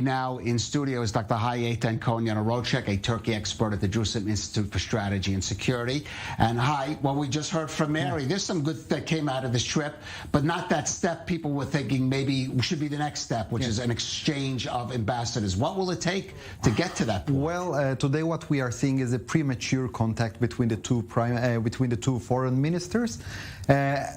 Now in studio is Dr. Eytan Cohen, Yanarocak, a Turkey expert at the Jerusalem Institute for Strategy and Security. And hi, well, we just heard from Mary. There's some good that came out of this trip, but not that step people were thinking maybe should be the next step, which is an exchange of ambassadors. What will it take to get to that point? Well, today what we are seeing is a premature contact between the two foreign ministers.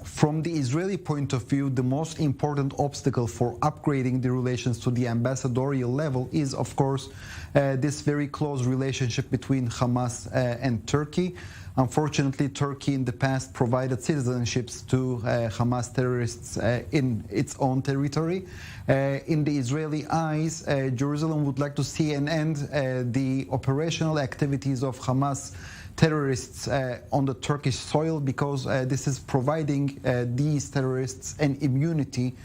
From the Israeli point of view, the most important obstacle for upgrading the relations to the ambassadorial level is, of course, this very close relationship between Hamas and Turkey. Unfortunately, Turkey in the past provided citizenships to Hamas terrorists in its own territory. In the Israeli eyes, Jerusalem would like to see an end the operational activities of Hamas terrorists on the Turkish soil, because this is providing these terrorists an immunity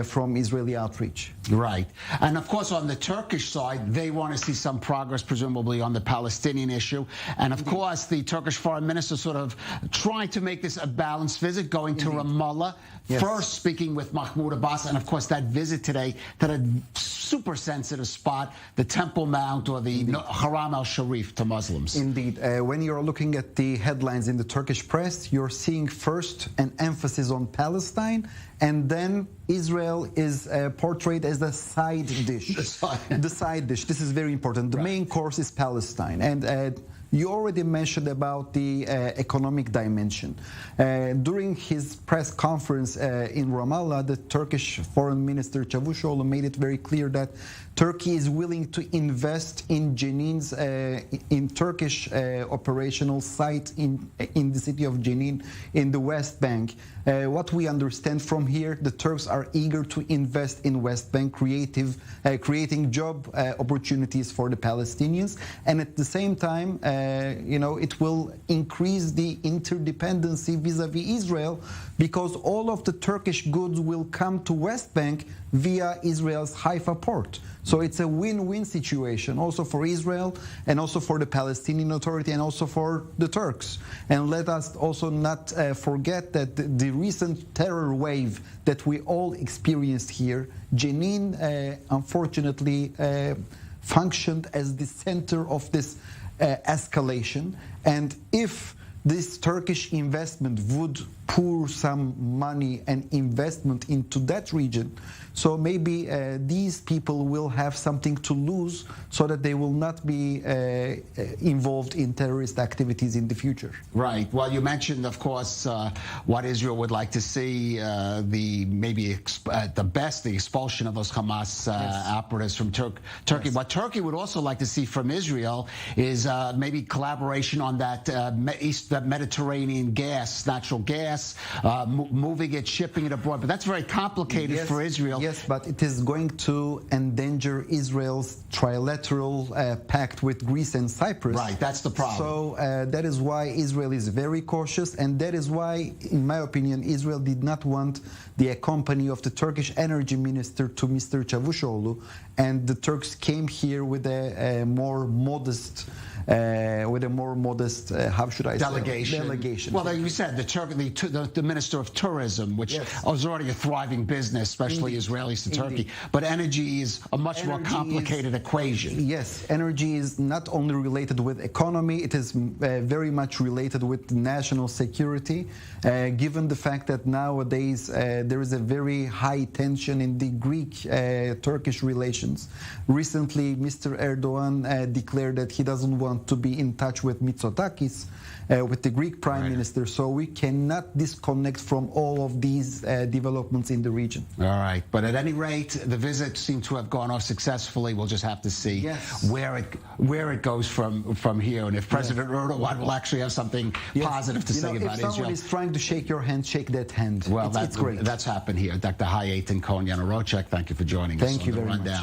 from Israeli outreach. Right. And of course, on the Turkish side, they want to see some progress, presumably, on the Palestinian issue. And of course, the Turkish foreign minister sort of tried to make this a balanced visit, going to Ramallah, first speaking with Mahmoud Abbas, and of course, that visit today to a super sensitive spot, the Temple Mount, or the Haram al-Sharif to Muslims. Indeed. When you're looking at the headlines in the Turkish press, you're seeing first an emphasis on Palestine, and then Israel is portrayed as the side dish. The side dish. This is very important. The main course is Palestine. And you already mentioned about the economic dimension. During his press conference in Ramallah, the Turkish Foreign Minister Çavuşoğlu made it very clear that Turkey is willing to invest in Jenin's in Turkish operational site in the city of Jenin in the West Bank. What we understand from here, the Turks are eager to invest in West Bank, creating job opportunities for the Palestinians, and at the same time, it will increase the interdependency vis-a-vis Israel, because all of the Turkish goods will come to West Bank via Israel's Haifa port. So it's a win-win situation, also for Israel and also for the Palestinian Authority and also for the Turks. And let us also not forget that the recent terror wave that we all experienced here, Jenin unfortunately functioned as the center of this escalation. And if this Turkish investment would pour some money and investment into that region, so maybe these people will have something to lose, so that they will not be involved in terrorist activities in the future. Right. Well, you mentioned, of course, what Israel would like to see, the expulsion of those Hamas operatives from Turkey. What Turkey would also like to see from Israel is maybe collaboration on that Mediterranean gas, natural gas, moving it, shipping it abroad. But that's very complicated for Israel. Yes, but it is going to endanger Israel's trilateral pact with Greece and Cyprus. Right, that's the problem. So that is why Israel is very cautious, and that is why, in my opinion, Israel did not want the accompany of the Turkish energy minister to Mr. Çavuşoğlu, and the Turks came here with a more modest, how should I say? Delegation. Well, like you said, the Minister of Tourism, which is already a thriving business, especially Israelis to Turkey. But energy is a much more complicated equation. Yes, energy is not only related with economy, it is very much related with national security, given the fact that nowadays there is a very high tension in the Greek-Turkish relations. Recently, Mr. Erdogan declared that he doesn't want to be in touch with Mitsotakis, with the Greek Prime Minister, so we cannot disconnect from all of these developments in the region. All right, but at any rate, the visit seemed to have gone off successfully. We'll just have to see where it goes from here, and if President Erdogan will actually have something positive to say about Israel. If someone is trying to shake your hand, shake that hand. Well, it's great. That's happened here. Dr. Eytan Cohen, Yanarocak, thank you for joining us on the Rundown.